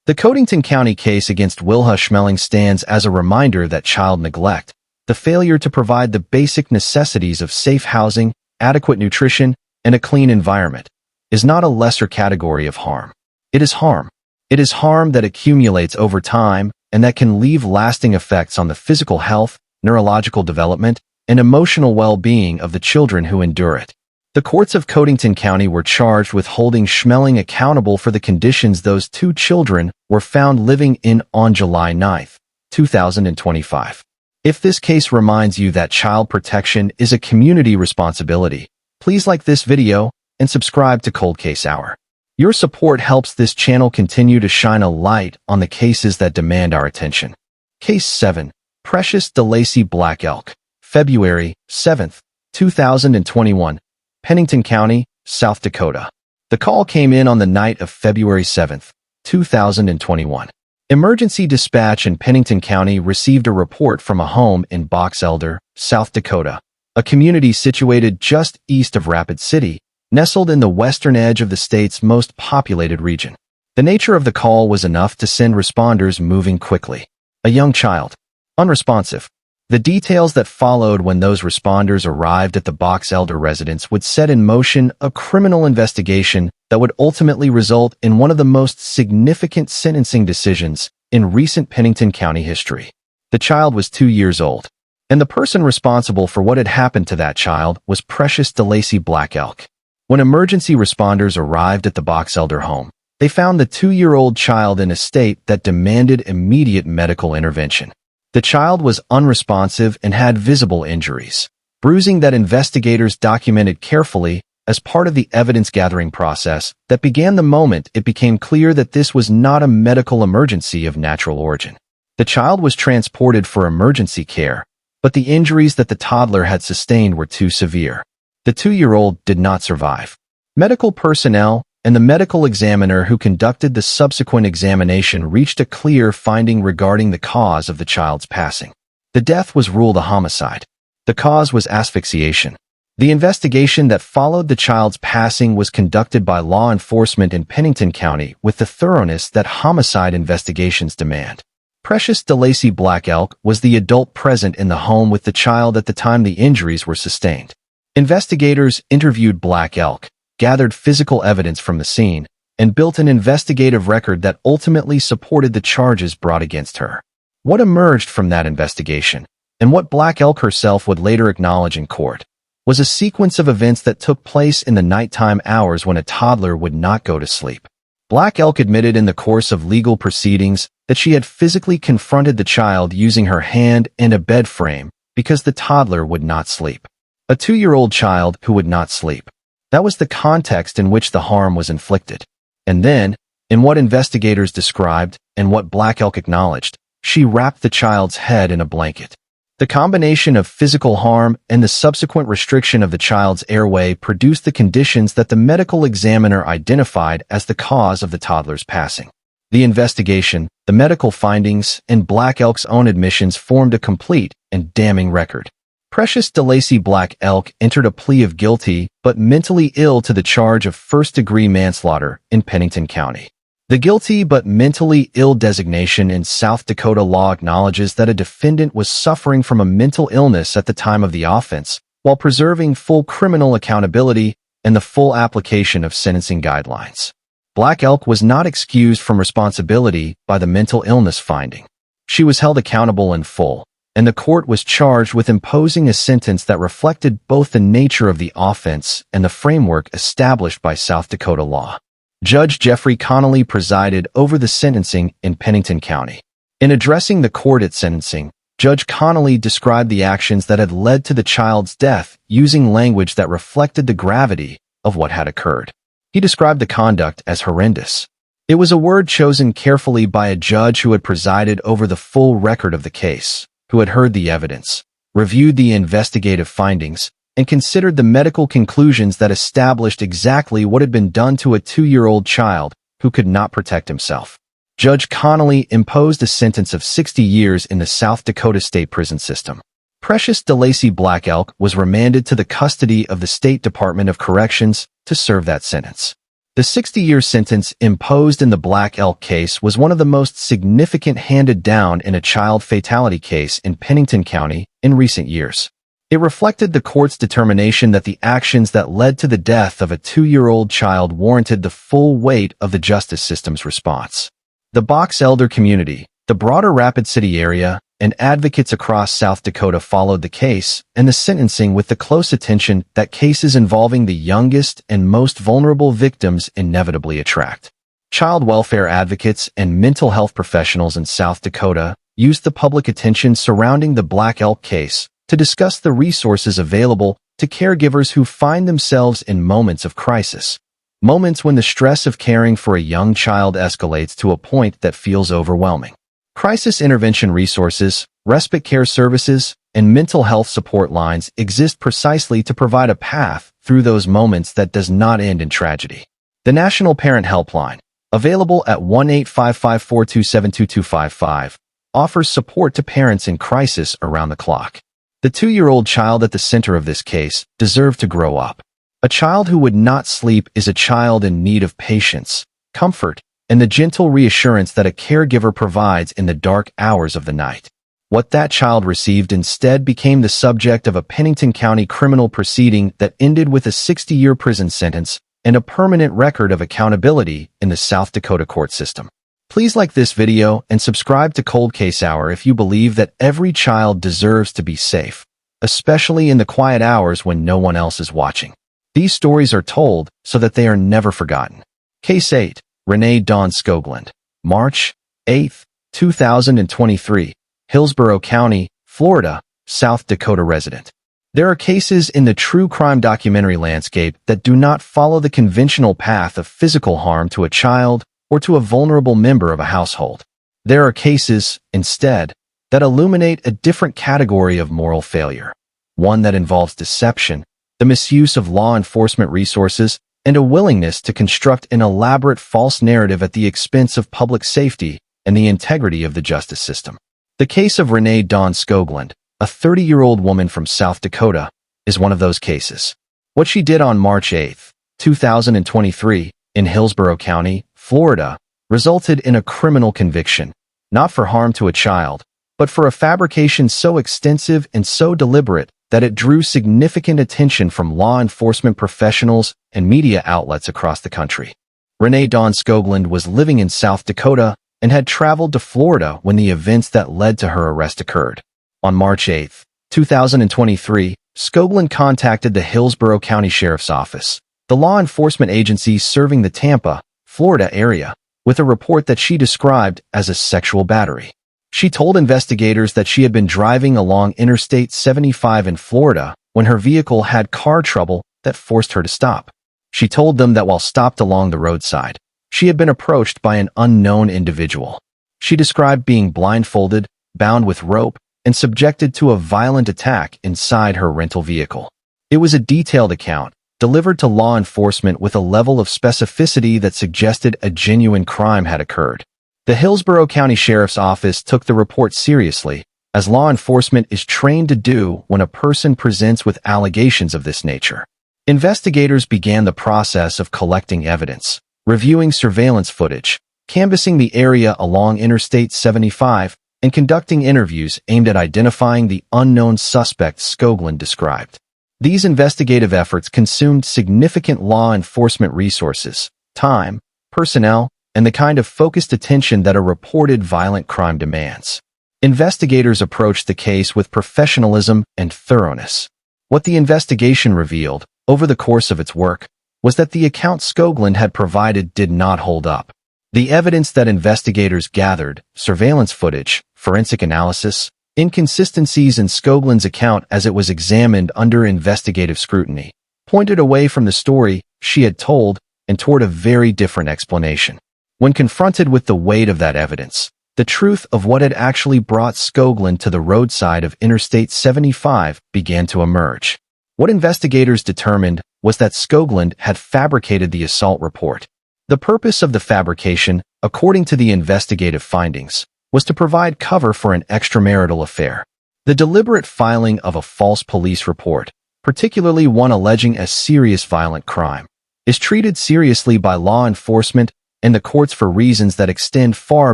The Codington County case against Wilha Schmeling stands as a reminder that child neglect, the failure to provide the basic necessities of safe housing, adequate nutrition, and a clean environment, is not a lesser category of harm. It is harm. It is harm that accumulates over time and that can leave lasting effects on the physical health, neurological development, and emotional well-being of the children who endure it. The courts of Codington County were charged with holding Schmeling accountable for the conditions those two children were found living in on July 9, 2025. If this case reminds you that child protection is a community responsibility, please like this video and subscribe to Cold Case Hour. Your support helps this channel continue to shine a light on the cases that demand our attention. Case 7. Precious Delacey Black Elk, February 7, 2021, Pennington County, South Dakota. The call came in on the night of February 7, 2021. Emergency dispatch in Pennington County received a report from a home in Box Elder, South Dakota, a community situated just east of Rapid City, nestled in the western edge of the state's most populated region. The nature of the call was enough to send responders moving quickly. A young child. Unresponsive. The details that followed when those responders arrived at the Box Elder residence would set in motion a criminal investigation that would ultimately result in one of the most significant sentencing decisions in recent Pennington County history. The child was 2 years old, and the person responsible for what had happened to that child was Precious Delacey Black Elk. When emergency responders arrived at the Box Elder home, they found the 2-year-old child in a state that demanded immediate medical intervention. The child was unresponsive and had visible injuries, bruising that investigators documented carefully as part of the evidence-gathering process that began the moment it became clear that this was not a medical emergency of natural origin. The child was transported for emergency care, but the injuries that the toddler had sustained were too severe. The 2-year-old did not survive. Medical personnel and the medical examiner who conducted the subsequent examination reached a clear finding regarding the cause of the child's passing. The death was ruled a homicide. The cause was asphyxiation. The investigation that followed the child's passing was conducted by law enforcement in Pennington County with the thoroughness that homicide investigations demand. Precious Delacey Black Elk was the adult present in the home with the child at the time the injuries were sustained. Investigators interviewed Black Elk, gathered physical evidence from the scene, and built an investigative record that ultimately supported the charges brought against her. What emerged from that investigation, and what Black Elk herself would later acknowledge in court, was a sequence of events that took place in the nighttime hours when a toddler would not go to sleep. Black Elk admitted in the course of legal proceedings that she had physically confronted the child using her hand and a bed frame because the toddler would not sleep. A 2-year-old child who would not sleep. That was the context in which the harm was inflicted. And then, in what investigators described and what Black Elk acknowledged, she wrapped the child's head in a blanket. The combination of physical harm and the subsequent restriction of the child's airway produced the conditions that the medical examiner identified as the cause of the toddler's passing. The investigation, the medical findings, and Black Elk's own admissions formed a complete and damning record. Precious Delacey Black Elk entered a plea of guilty but mentally ill to the charge of first-degree manslaughter in Pennington County. The guilty but mentally ill designation in South Dakota law acknowledges that a defendant was suffering from a mental illness at the time of the offense, while preserving full criminal accountability and the full application of sentencing guidelines. Black Elk was not excused from responsibility by the mental illness finding. She was held accountable in full, and the court was charged with imposing a sentence that reflected both the nature of the offense and the framework established by South Dakota law. Judge Jeffrey Connolly presided over the sentencing in Pennington County. In addressing the court at sentencing, Judge Connolly described the actions that had led to the child's death using language that reflected the gravity of what had occurred. He described the conduct as horrendous. It was a word chosen carefully by a judge who had presided over the full record of the case, who had heard the evidence, reviewed the investigative findings, and considered the medical conclusions that established exactly what had been done to a 2-year-old child who could not protect himself. Judge Connolly imposed a sentence of 60 years in the South Dakota state prison system. Precious Delacey Black Elk was remanded to the custody of the State Department of Corrections to serve that sentence. The 60-year sentence imposed in the Black Elk case was one of the most significant handed down in a child fatality case in Pennington County in recent years. It reflected the court's determination that the actions that led to the death of a 2-year-old child warranted the full weight of the justice system's response. The Box Elder community, the broader Rapid City area, and advocates across South Dakota followed the case and the sentencing with the close attention that cases involving the youngest and most vulnerable victims inevitably attract. Child welfare advocates and mental health professionals in South Dakota used the public attention surrounding the Black Elk case to discuss the resources available to caregivers who find themselves in moments of crisis, moments when the stress of caring for a young child escalates to a point that feels overwhelming. Crisis intervention resources, respite care services, and mental health support lines exist precisely to provide a path through those moments that does not end in tragedy. The National Parent Helpline, available at 1-855-427-2255, offers support to parents in crisis around the clock. The 2-year-old child at the center of this case deserved to grow up. A child who would not sleep is a child in need of patience, comfort, and the gentle reassurance that a caregiver provides in the dark hours of the night. What that child received instead became the subject of a Pennington County criminal proceeding that ended with a 60-year prison sentence and a permanent record of accountability in the South Dakota court system. Please like this video and subscribe to Cold Case Hour if you believe that every child deserves to be safe, especially in the quiet hours when no one else is watching. These stories are told so that they are never forgotten. Case 8. Renee Dawn Skoglund. March 8, 2023. Hillsborough County, Florida, South Dakota resident. There are cases in the true crime documentary landscape that do not follow the conventional path of physical harm to a child or to a vulnerable member of a household. There are cases, instead, that illuminate a different category of moral failure, one that involves deception, the misuse of law enforcement resources, and a willingness to construct an elaborate false narrative at the expense of public safety and the integrity of the justice system. The case of Renee Dawn Skoglund, a 30-year-old woman from South Dakota, is one of those cases. What she did on March 8, 2023, in Hillsborough County, Florida, resulted in a criminal conviction, not for harm to a child, but for a fabrication so extensive and so deliberate that it drew significant attention from law enforcement professionals and media outlets across the country. Renee Dawn Skoglund was living in South Dakota and had traveled to Florida when the events that led to her arrest occurred. On March 8, 2023, Skoglund contacted the Hillsborough County Sheriff's Office, the law enforcement agency serving the Tampa, Florida area, with a report that she described as a sexual battery. She told investigators that she had been driving along Interstate 75 in Florida when her vehicle had car trouble that forced her to stop. She told them that while stopped along the roadside, she had been approached by an unknown individual. She described being blindfolded, bound with rope, and subjected to a violent attack inside her rental vehicle. It was a detailed account, delivered to law enforcement with a level of specificity that suggested a genuine crime had occurred. The Hillsborough County Sheriff's Office took the report seriously, as law enforcement is trained to do when a person presents with allegations of this nature. Investigators began the process of collecting evidence, reviewing surveillance footage, canvassing the area along Interstate 75, and conducting interviews aimed at identifying the unknown suspect Skoglund described. These investigative efforts consumed significant law enforcement resources, time, personnel, and the kind of focused attention that a reported violent crime demands. Investigators approached the case with professionalism and thoroughness. What the investigation revealed, over the course of its work, was that the account Skoglund had provided did not hold up. The evidence that investigators gathered, surveillance footage, forensic analysis, inconsistencies in Skoglund's account as it was examined under investigative scrutiny, pointed away from the story she had told and toward a very different explanation. When confronted with the weight of that evidence, the truth of what had actually brought Skoglund to the roadside of Interstate 75 began to emerge. What investigators determined was that Skoglund had fabricated the assault report. The purpose of the fabrication, according to the investigative findings, was to provide cover for an extramarital affair. The deliberate filing of a false police report, particularly one alleging a serious violent crime, is treated seriously by law enforcement and the courts for reasons that extend far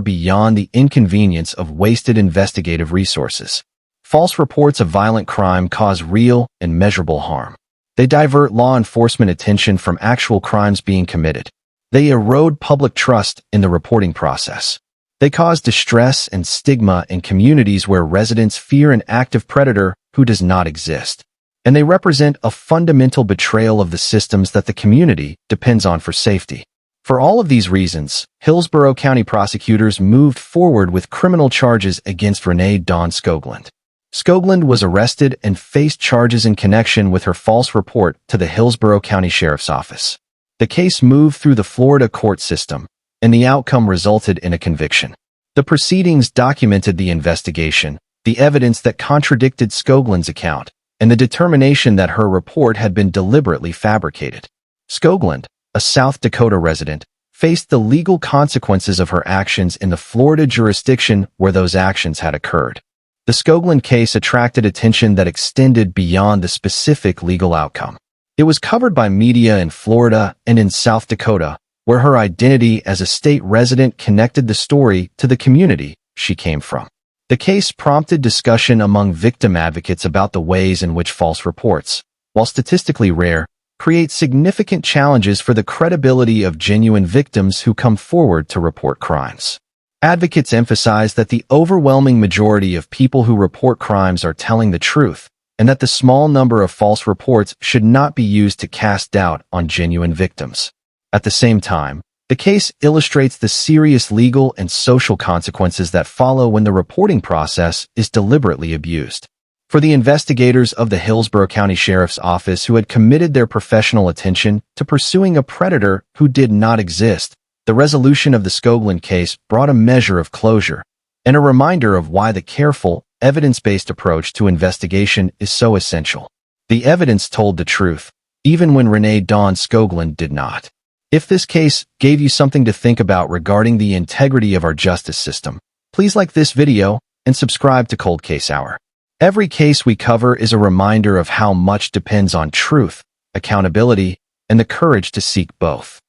beyond the inconvenience of wasted investigative resources. False reports of violent crime cause real and measurable harm. They divert law enforcement attention from actual crimes being committed. They erode public trust in the reporting process. They cause distress and stigma in communities where residents fear an active predator who does not exist. And they represent a fundamental betrayal of the systems that the community depends on for safety. For all of these reasons, Hillsborough County prosecutors moved forward with criminal charges against Renee Dawn Skoglund. Skoglund was arrested and faced charges in connection with her false report to the Hillsborough County Sheriff's Office. The case moved through the Florida court system, and the outcome resulted in a conviction. The proceedings documented the investigation, the evidence that contradicted Skoglund's account, and the determination that her report had been deliberately fabricated. Skoglund, a South Dakota resident, faced the legal consequences of her actions in the Florida jurisdiction where those actions had occurred. The Skoglund case attracted attention that extended beyond the specific legal outcome. It was covered by media in Florida and in South Dakota, where her identity as a state resident connected the story to the community she came from. The case prompted discussion among victim advocates about the ways in which false reports, while statistically rare, create significant challenges for the credibility of genuine victims who come forward to report crimes. Advocates emphasize that the overwhelming majority of people who report crimes are telling the truth, and that the small number of false reports should not be used to cast doubt on genuine victims. At the same time, the case illustrates the serious legal and social consequences that follow when the reporting process is deliberately abused. For the investigators of the Hillsborough County Sheriff's Office who had committed their professional attention to pursuing a predator who did not exist, the resolution of the Skoglund case brought a measure of closure and a reminder of why the careful, evidence-based approach to investigation is so essential. The evidence told the truth, even when Renee Dawn Skoglund did not. If this case gave you something to think about regarding the integrity of our justice system, please like this video and subscribe to Cold Case Hour. Every case we cover is a reminder of how much depends on truth, accountability, and the courage to seek both.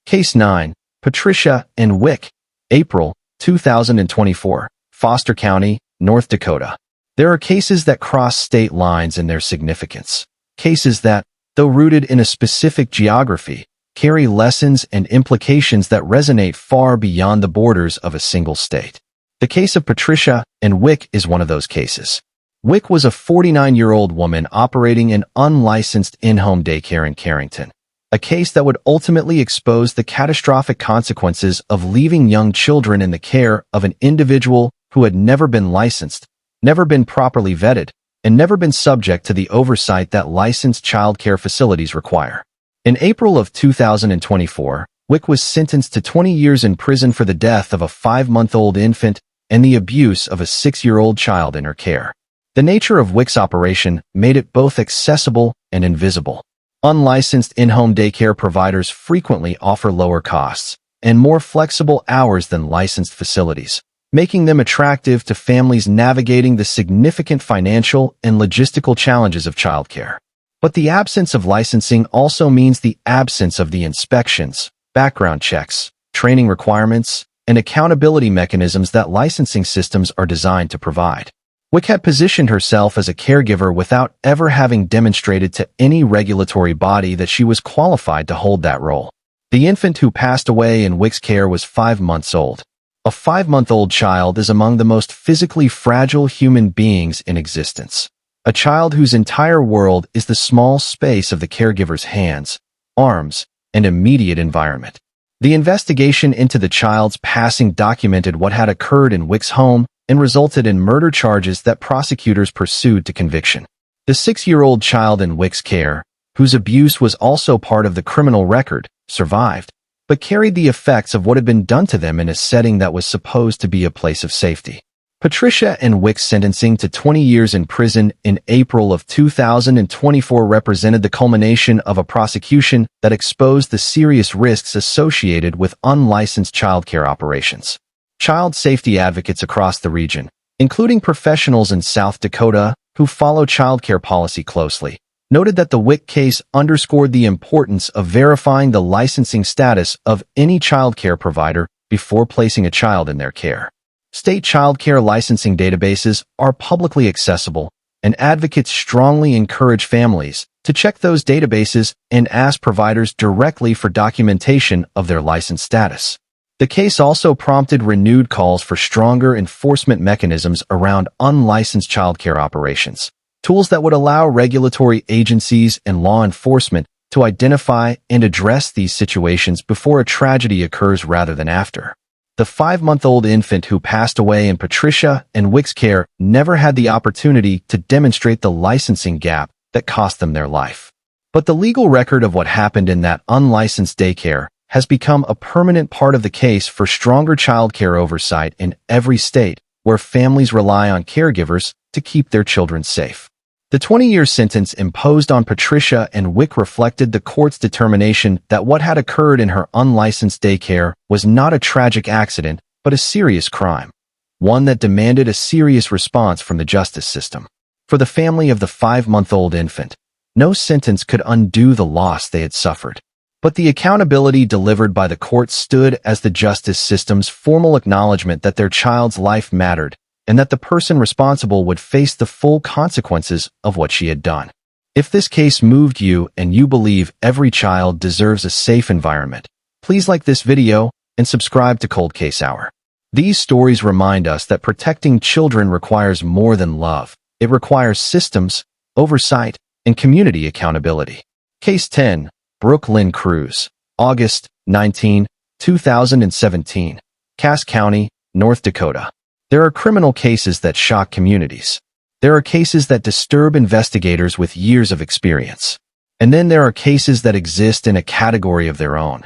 Case 9, Patricia and Wick, April 2024, Foster County, North Dakota. There are cases that cross state lines in their significance. Cases that, though rooted in a specific geography, carry lessons and implications that resonate far beyond the borders of a single state. The case of Patricia and Wick is one of those cases. Wick was a 49-year-old woman operating an unlicensed in-home daycare in Carrington, a case that would ultimately expose the catastrophic consequences of leaving young children in the care of an individual who had never been licensed, never been properly vetted, and never been subject to the oversight that licensed child care facilities require. In April of 2024, Wick was sentenced to 20 years in prison for the death of a 5-month-old infant and the abuse of a 6-year-old child in her care. The nature of Wick's operation made it both accessible and invisible. Unlicensed in-home daycare providers frequently offer lower costs and more flexible hours than licensed facilities, making them attractive to families navigating the significant financial and logistical challenges of childcare. But the absence of licensing also means the absence of the inspections, background checks, training requirements, and accountability mechanisms that licensing systems are designed to provide. Wick had positioned herself as a caregiver without ever having demonstrated to any regulatory body that she was qualified to hold that role. The infant who passed away in Wick's care was 5 months old. A 5-month-old child is among the most physically fragile human beings in existence. A child whose entire world is the small space of the caregiver's hands, arms, and immediate environment. The investigation into the child's passing documented what had occurred in Wick's home and resulted in murder charges that prosecutors pursued to conviction. The 6-year-old child in Wick's care, whose abuse was also part of the criminal record, survived, but carried the effects of what had been done to them in a setting that was supposed to be a place of safety. Patricia and Wick's sentencing to 20 years in prison in April of 2024 represented the culmination of a prosecution that exposed the serious risks associated with unlicensed childcare operations. Child safety advocates across the region, including professionals in South Dakota who follow childcare policy closely, noted that the Wick case underscored the importance of verifying the licensing status of any childcare provider before placing a child in their care. State childcare licensing databases are publicly accessible, and advocates strongly encourage families to check those databases and ask providers directly for documentation of their license status. The case also prompted renewed calls for stronger enforcement mechanisms around unlicensed childcare operations, tools that would allow regulatory agencies and law enforcement to identify and address these situations before a tragedy occurs rather than after. The 5-month-old infant who passed away in Patricia and Wick's care never had the opportunity to demonstrate the licensing gap that cost them their life. But the legal record of what happened in that unlicensed daycare has become a permanent part of the case for stronger childcare oversight in every state where families rely on caregivers to keep their children safe. The 20-year sentence imposed on Patricia and Wick reflected the court's determination that what had occurred in her unlicensed daycare was not a tragic accident, but a serious crime, one that demanded a serious response from the justice system. For the family of the 5-month-old infant, No sentence could undo the loss they had suffered. But the accountability delivered by the court stood as the justice system's formal acknowledgement that their child's life mattered and that the person responsible would face the full consequences of what she had done. If this case moved you and you believe every child deserves a safe environment, please like this video and subscribe to Cold Case Hour. These stories remind us that protecting children requires more than love. It requires systems, oversight, and community accountability. Case 10. Brooke Lynn Cruz, August 19, 2017, Cass County, North Dakota. There are criminal cases that shock communities. There are cases that disturb investigators with years of experience. And then there are cases that exist in a category of their own.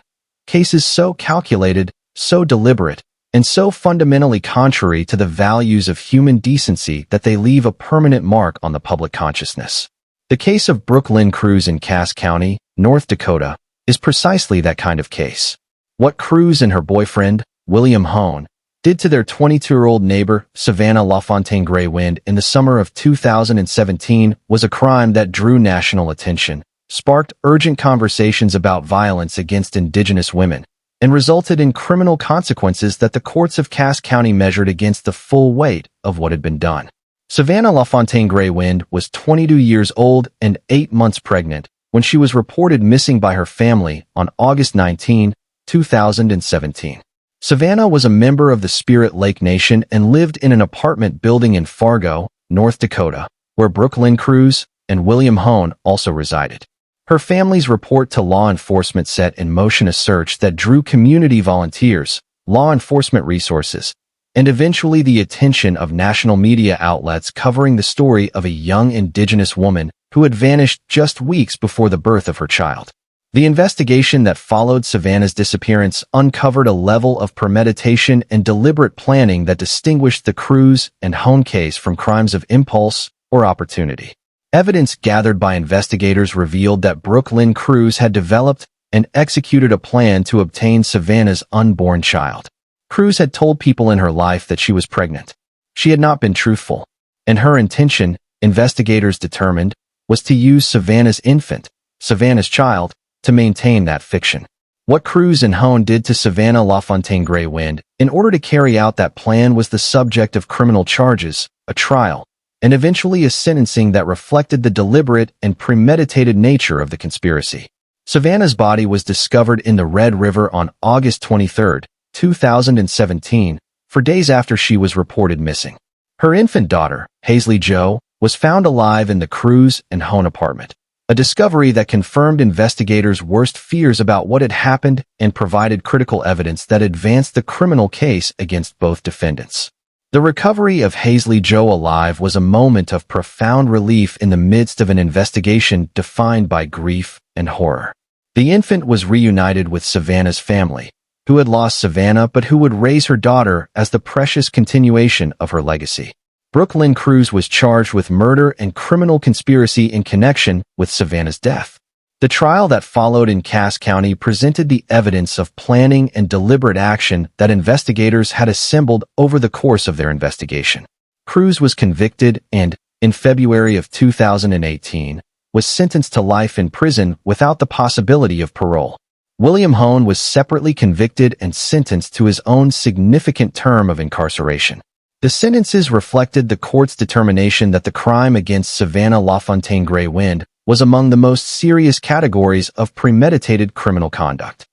Cases so calculated, so deliberate, and so fundamentally contrary to the values of human decency that they leave a permanent mark on the public consciousness. The case of Brooke Lynn Cruz in Cass County, North Dakota, is precisely that kind of case. What Cruz and her boyfriend, William Hone, did to their 22-year-old neighbor, Savannah LaFontaine Gray-Wind, in the summer of 2017 was a crime that drew national attention, sparked urgent conversations about violence against Indigenous women, and resulted in criminal consequences that the courts of Cass County measured against the full weight of what had been done. Savannah LaFontaine Gray-Wind was 22 years old and 8 months pregnant when she was reported missing by her family on August 19, 2017. Savannah was a member of the Spirit Lake Nation and lived in an apartment building in Fargo, North Dakota, where Brooke Lynn Cruz and William Hone also resided. Her family's report to law enforcement set in motion a search that drew community volunteers, law enforcement resources, and eventually the attention of national media outlets covering the story of a young Indigenous woman who had vanished just weeks before the birth of her child. The investigation that followed Savannah's disappearance uncovered a level of premeditation and deliberate planning that distinguished the Cruz and Hone case from crimes of impulse or opportunity. Evidence gathered by investigators revealed that Brooke Lynn Cruz had developed and executed a plan to obtain Savannah's unborn child. Cruz had told people in her life that she was pregnant. She had not been truthful, and her intention, investigators determined, was to use Savannah's infant, Savannah's child, to maintain that fiction. What Cruz and Hone did to Savannah LaFontaine Gray-Wind in order to carry out that plan was the subject of criminal charges, a trial, and eventually a sentencing that reflected the deliberate and premeditated nature of the conspiracy. Savannah's body was discovered in the Red River on August 23, 2017, 4 days after she was reported missing. Her infant daughter, Haley Jo, was found alive in the Cruz and Hone apartment, a discovery that confirmed investigators' worst fears about what had happened and provided critical evidence that advanced the criminal case against both defendants. The recovery of Haley Jo alive was a moment of profound relief in the midst of an investigation defined by grief and horror. The infant was reunited with Savannah's family, who had lost Savannah but who would raise her daughter as the precious continuation of her legacy. Brooke Lynn Cruz was charged with murder and criminal conspiracy in connection with Savannah's death. The trial that followed in Cass County presented the evidence of planning and deliberate action that investigators had assembled over the course of their investigation. Cruz was convicted and, in February of 2018, was sentenced to life in prison without the possibility of parole. William Hone was separately convicted and sentenced to his own significant term of incarceration. The sentences reflected the court's determination that the crime against Savannah LaFontaine Gray-Wind was among the most serious categories of premeditated criminal conduct.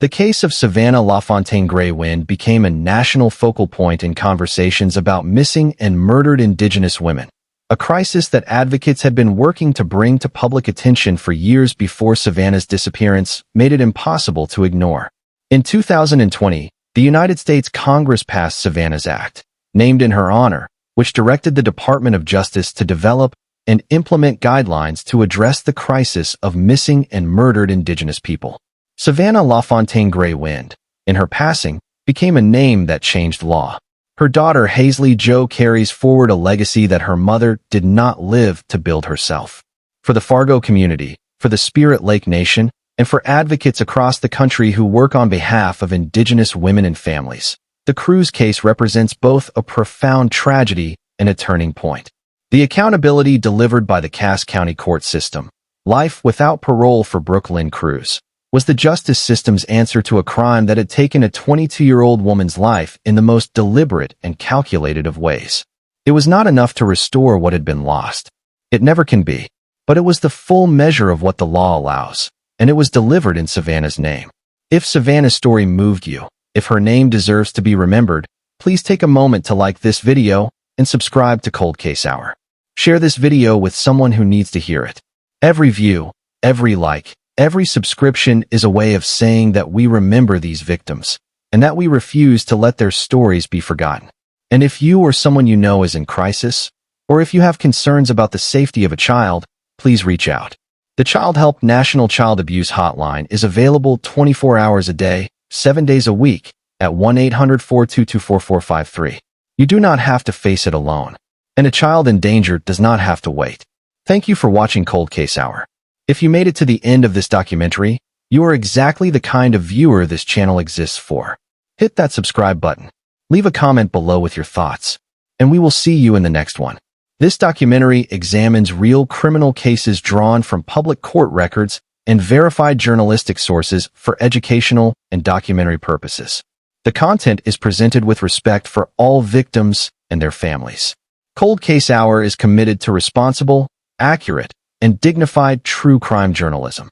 The case of Savannah LaFontaine Gray-Wind became a national focal point in conversations about missing and murdered Indigenous women, a crisis that advocates had been working to bring to public attention for years before Savannah's disappearance made it impossible to ignore. In 2020, the United States Congress passed Savannah's Act, named in her honor, which directed the Department of Justice to develop and implement guidelines to address the crisis of missing and murdered Indigenous people. Savannah LaFontaine Gray-Wind, in her passing, became a name that changed law. Her daughter Haley Jo carries forward a legacy that her mother did not live to build herself. For the Fargo community, for the Spirit Lake Nation, and for advocates across the country who work on behalf of Indigenous women and families, the Cruz case represents both a profound tragedy and a turning point. The accountability delivered by the Cass County court system, Life without parole for Brooke Lynn Cruz was the justice system's answer to a crime that had taken a 22-year-old woman's life in the most deliberate and calculated of ways. It was not enough to restore what had been lost. It never can be. But it was the full measure of what the law allows, and it was delivered in Savannah's name. If Savannah's story moved you, if her name deserves to be remembered, please take a moment to like this video and subscribe to Cold Case Hour. Share this video with someone who needs to hear it. Every view, every like, every subscription is a way of saying that we remember these victims, and that we refuse to let their stories be forgotten. And if you or someone you know is in crisis, or if you have concerns about the safety of a child, please reach out. The Child Help National Child Abuse Hotline is available 24 hours a day, 7 days a week, at 1-800-422-4453. You do not have to face it alone, and a child in danger does not have to wait. Thank you for watching Cold Case Hour. If you made it to the end of this documentary, you are exactly the kind of viewer this channel exists for. Hit that subscribe button. Leave a comment below with your thoughts, and we will see you in the next one. This documentary examines real criminal cases drawn from public court records and verified journalistic sources for educational and documentary purposes. The content is presented with respect for all victims and their families. Cold Case Hour is committed to responsible, accurate, and dignified true crime journalism.